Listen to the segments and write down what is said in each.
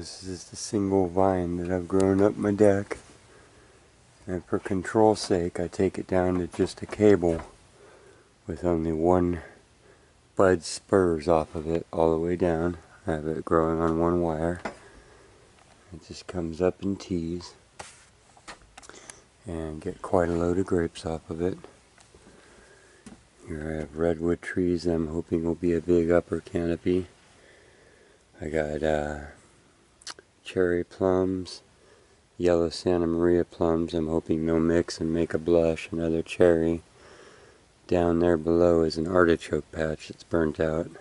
This is the single vine that I've grown up my deck, and for control's sake I take it down to just a cable with only one bud spurs off of it all the way down. I have it growing on one wire. It just comes up in tees and get quite a load of grapes off of it. Here I have redwood trees that I'm hoping will be a big upper canopy. I got cherry plums, yellow Santa Maria plums. I'm hoping they'll mix and make a blush, another cherry. Down there below is an artichoke patch that's burnt out.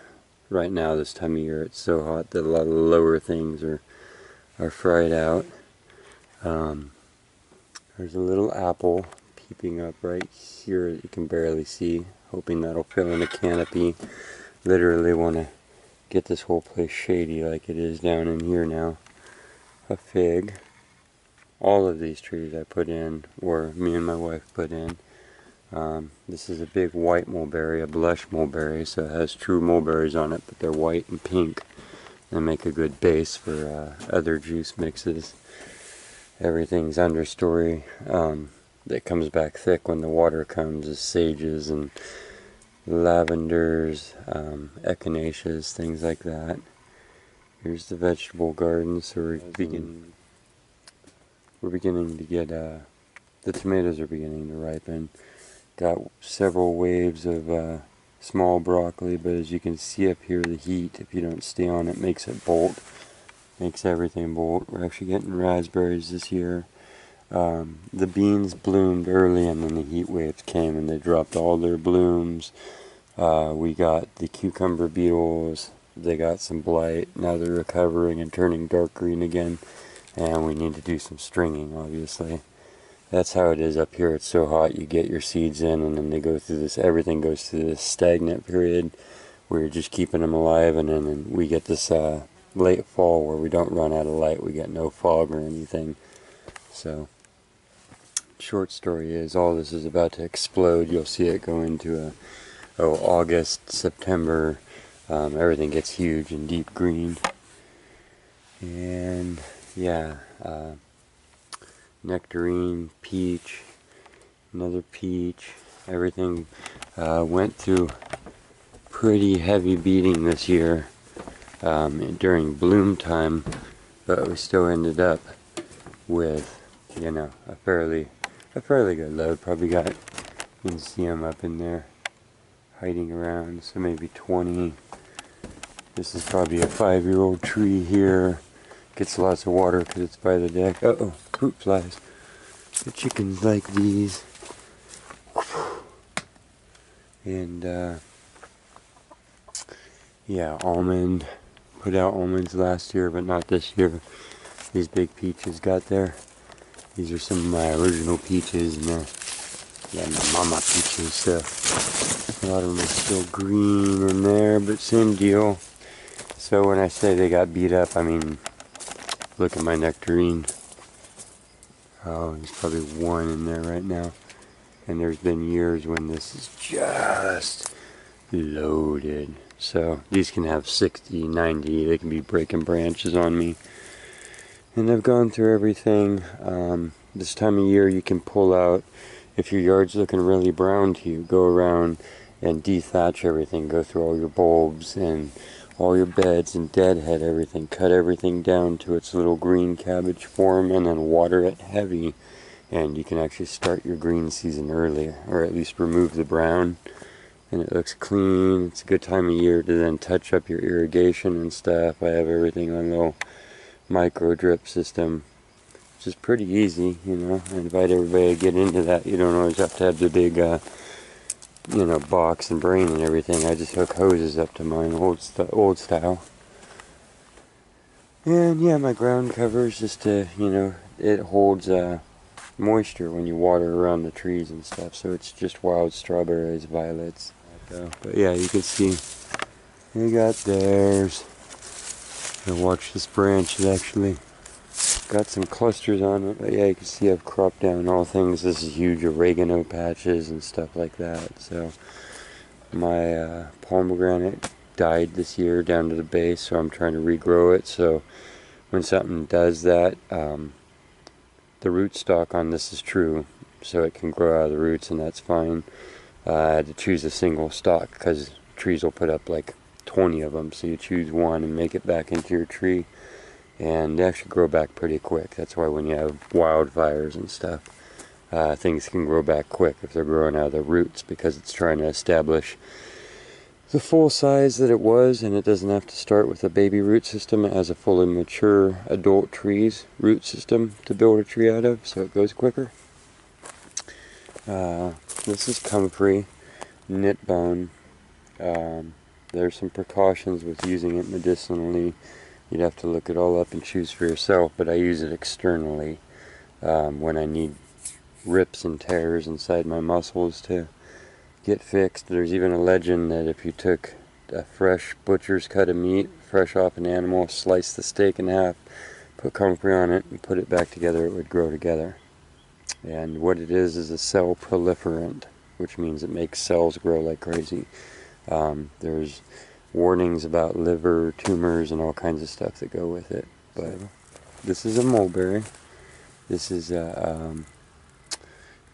Right now, this time of year, it's so hot that a lot of the lower things are fried out. There's a little apple peeping up right here that you can barely see. Hoping that'll fill in a canopy. Literally want to get this whole place shady like it is down in here now. A fig. All of these trees I put in, or me and my wife put in. This is a big white mulberry, a blush mulberry, so it has true mulberries on it, but they're white and pink. They make a good base for other juice mixes. Everything's understory that comes back thick when the water comes is sages and lavenders, echinaceas, things like that. Here's the vegetable garden, so we're beginning to get, the tomatoes are beginning to ripen. Got several waves of small broccoli, but as you can see up here, the heat, if you don't stay on it, makes it bolt. Makes everything bolt. We're actually getting raspberries this year. The beans bloomed early and then the heat waves came and they dropped all their blooms. We got the cucumber beetles. They got some blight. Now they're recovering and turning dark green again. And we need to do some stringing, obviously. That's how it is up here. It's so hot, you get your seeds in and then they go through this, everything goes through this stagnant period where you're just keeping them alive, and then we get this late fall where we don't run out of light. We get no fog or anything. So, short story is, all this is about to explode. You'll see it go into August, September. Everything gets huge and deep green. And yeah, nectarine, peach, another peach. Everything went through pretty heavy beating this year during bloom time, but we still ended up with, you know, a fairly good load. Probably got, you can see them up in there hiding around, so maybe 20. This is probably a 5-year-old tree here. Gets lots of water because it's by the deck. Uh-oh, fruit flies. The chickens like these. And yeah, almond. Put out almonds last year, but not this year. These big peaches got there. These are some of my original peaches, and my mama peaches, so a lot of them are still green in there, but same deal. So when I say they got beat up, I mean, look at my nectarine. Oh, there's probably one in there right now. And there's been years when this is just loaded. So these can have 60, 90, they can be breaking branches on me. And I've gone through everything. This time of year you can pull out, if your yard's looking really brown to you, go around and dethatch everything, go through all your bulbs and all your beds and deadhead everything, cut everything down to its little green cabbage form and then water it heavy, and you can actually start your green season early, or at least remove the brown, and it looks clean. It's a good time of year to then touch up your irrigation and stuff. I have everything on a little micro drip system, which is pretty easy, you know. I invite everybody to get into that. You don't always have to have the big you know, box and brain and everything. I just hook hoses up to mine, old style. And yeah, my ground cover is just to, you know, it holds moisture when you water around the trees and stuff. So it's just wild strawberries, violets. But yeah, you can see they got theirs. And watch this branch, it actually got some clusters on it, but yeah, you can see I've cropped down all things. This is huge oregano patches and stuff like that. So my pomegranate died this year down to the base, so I'm trying to regrow it. So when something does that, the rootstock on this is true, so it can grow out of the roots, and that's fine. I had to choose a single stock because trees will put up like 20 of them, so you choose one and make it back into your tree, and they actually grow back pretty quick. That's why when you have wildfires and stuff, things can grow back quick if they're growing out of the roots, because it's trying to establish the full size that it was, and it doesn't have to start with a baby root system. It has a fully mature adult tree's root system to build a tree out of, so it goes quicker. This is comfrey, knit bone. There's some precautions with using it medicinally. You'd have to look it all up and choose for yourself, but I use it externally when I need rips and tears inside my muscles to get fixed. There's even a legend that if you took a fresh butcher's cut of meat, fresh off an animal, slice the steak in half, put comfrey on it, and put it back together, it would grow together. And what it is a cell proliferant, which means it makes cells grow like crazy. There's warnings about liver tumors and all kinds of stuff that go with it. But this is a mulberry. This is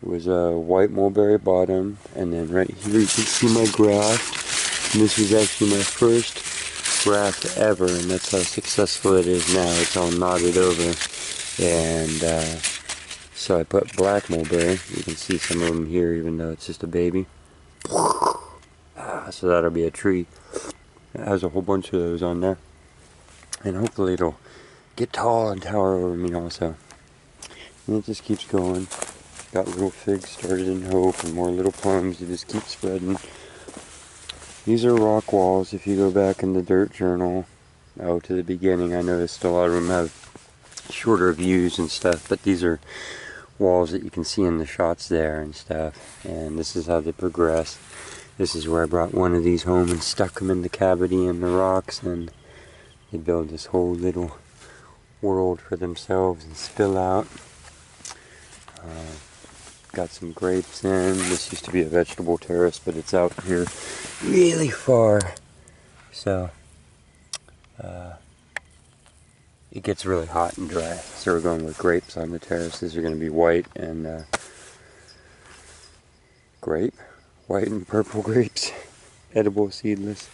it was a white mulberry bottom, and then right here you can see my graft. And this was actually my first graft ever, and that's how successful it is now. It's all knotted over, and so I put black mulberry. You can see some of them here, even though it's just a baby. So that'll be a tree. It has a whole bunch of those on there, and hopefully it'll get tall and tower over me also. And it just keeps going. Got little figs started in hope, and more little plums. It just keep spreading. These are rock walls. If you go back in the dirt journal, to the beginning, I noticed a lot of them have shorter views and stuff, but these are walls that you can see in the shots there and stuff, and this is how they progress. This is where I brought one of these home and stuck them in the cavity in the rocks, and they build this whole little world for themselves and spill out. Got some grapes in. This used to be a vegetable terrace, but it's out here really far, so it gets really hot and dry. So we're going with grapes on the terrace. These are going to be white and white and purple grapes, edible, seedless.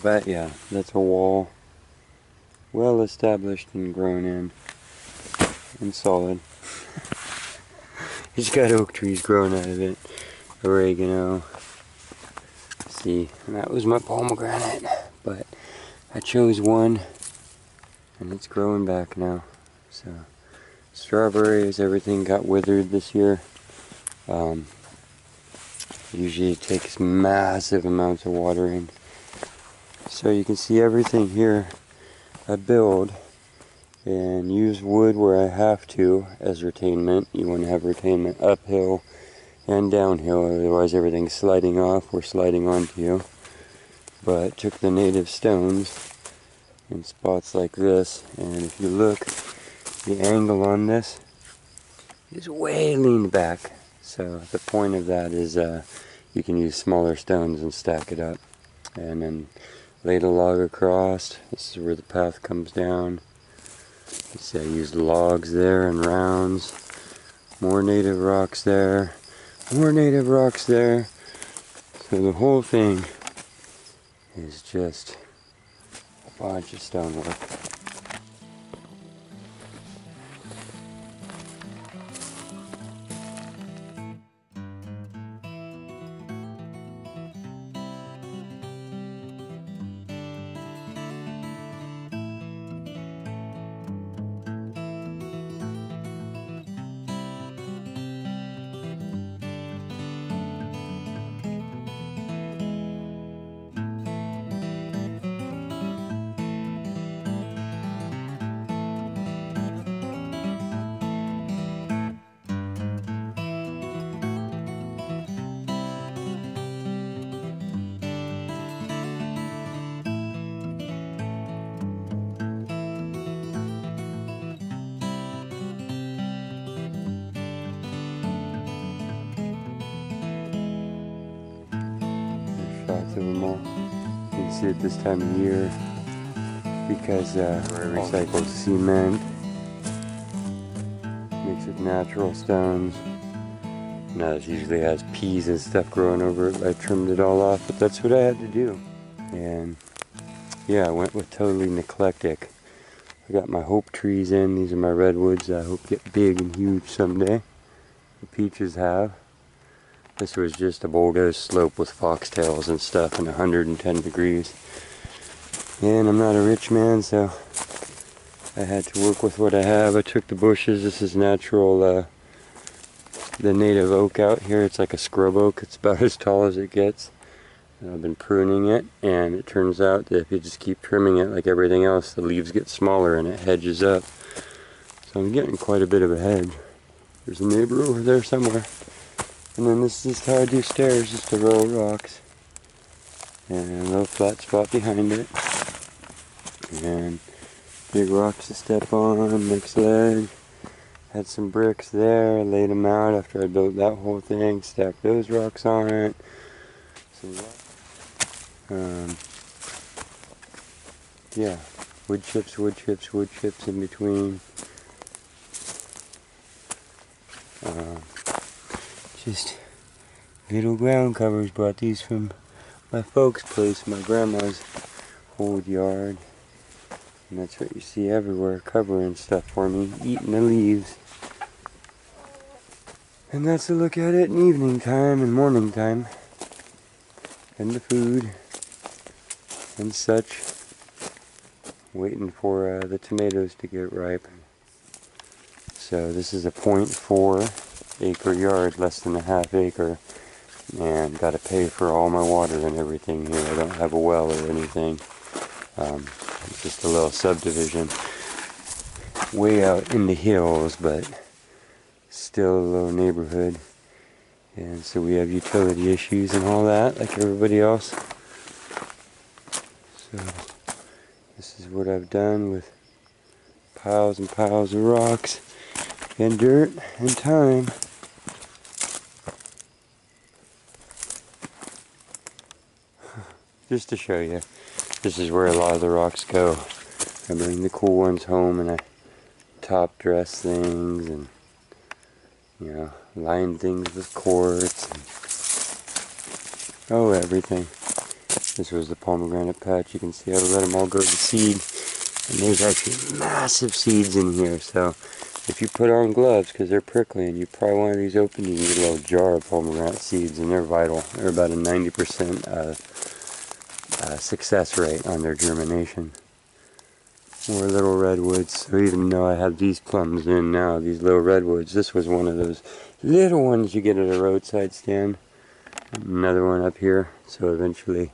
But yeah, that's a wall, well established and grown in and solid. It's got oak trees growing out of it, oregano. See, and that was my pomegranate, but I chose one, and it's growing back now. So, strawberries, everything got withered this year. Usually it takes massive amounts of watering. So you can see everything here I build and use wood where I have to as retainment. You want to have retainment uphill and downhill, otherwise everything's sliding off or sliding onto you. But took the native stones in spots like this, and if you look, the angle on this is way leaned back. So the point of that is you can use smaller stones and stack it up, and then lay the log across. This is where the path comes down. You see I used logs there and rounds. More native rocks there. More native rocks there. So the whole thing is just a bunch of stonework. Shots of them all. You can see it this time of year. because I recycle cement, mix with natural stones. Now this usually has peas and stuff growing over it. I trimmed it all off, but that's what I had to do. And yeah, I went with totally eclectic. I got my hope trees in. These are my redwoods that I hope get big and huge someday. The peaches have. This was just a bulldozed slope with foxtails and stuff and 110 degrees. And I'm not a rich man, so I had to work with what I have. I took the bushes. This is natural, the native oak out here. It's like a scrub oak. It's about as tall as it gets. And I've been pruning it, and it turns out that if you just keep trimming it like everything else, the leaves get smaller and it hedges up. So I'm getting quite a bit of a hedge. There's a neighbor over there somewhere. And then this is how I do stairs, just a row of rocks. And a little flat spot behind it. And big rocks to step on, next leg. Had some bricks there, laid them out after I built that whole thing, stacked those rocks on it. Yeah, wood chips in between. Just little ground covers. Brought these from my folks' place, my grandma's old yard. And that's what you see everywhere, covering stuff for me, eating the leaves. And that's a look at it in evening time and morning time. And the food and such. Waiting for the tomatoes to get ripe. So this is a 0.4 acre yard, less than a half acre. And got to pay for all my water and everything here. I don't have a well or anything. It's just a little subdivision way out in the hills, but still a little neighborhood. And so we have utility issues and all that, like everybody else. So this is what I've done with piles and piles of rocks and dirt and time. Just to show you, this is where a lot of the rocks go. I bring the cool ones home and I top dress things and, you know, line things with quartz and, oh, everything. This was the pomegranate patch. You can see I let them all go to seed. And there's actually massive seeds in here. So if you put on gloves, because they're prickly, and you pry one of these open, you can get a little jar of pomegranate seeds, and they're vital. They're about a 90% success rate on their germination. More little redwoods. So even though I have these plums in now, these little redwoods, this was one of those little ones you get at a roadside stand. Another one up here. So eventually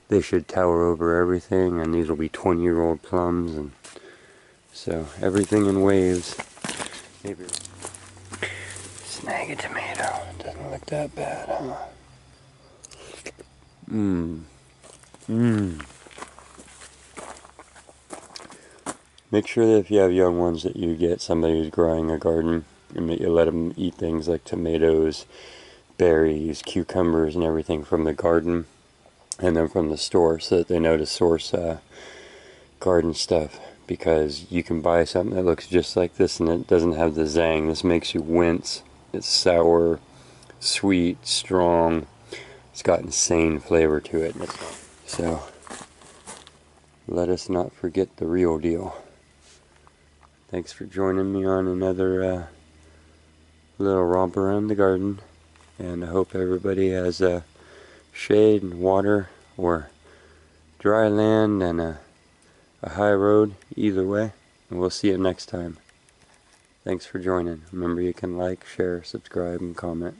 they should tower over everything, and these will be 20-year-old plums. And so everything in waves. Maybe snag a tomato. Doesn't look that bad, huh? Make sure that if you have young ones that you get somebody who's growing a garden and you let them eat things like tomatoes, berries, cucumbers, and everything from the garden and then from the store, so that they know to source garden stuff. Because you can buy something that looks just like this and it doesn't have the zang. This makes you wince. It's sour, sweet, strong. It's got insane flavor to it. So let us not forget the real deal. Thanks for joining me on another little romp around the garden. And I hope everybody has shade and water, or dry land and a high road, either way. And we'll see you next time. Thanks for joining. Remember, you can like, share, subscribe, and comment.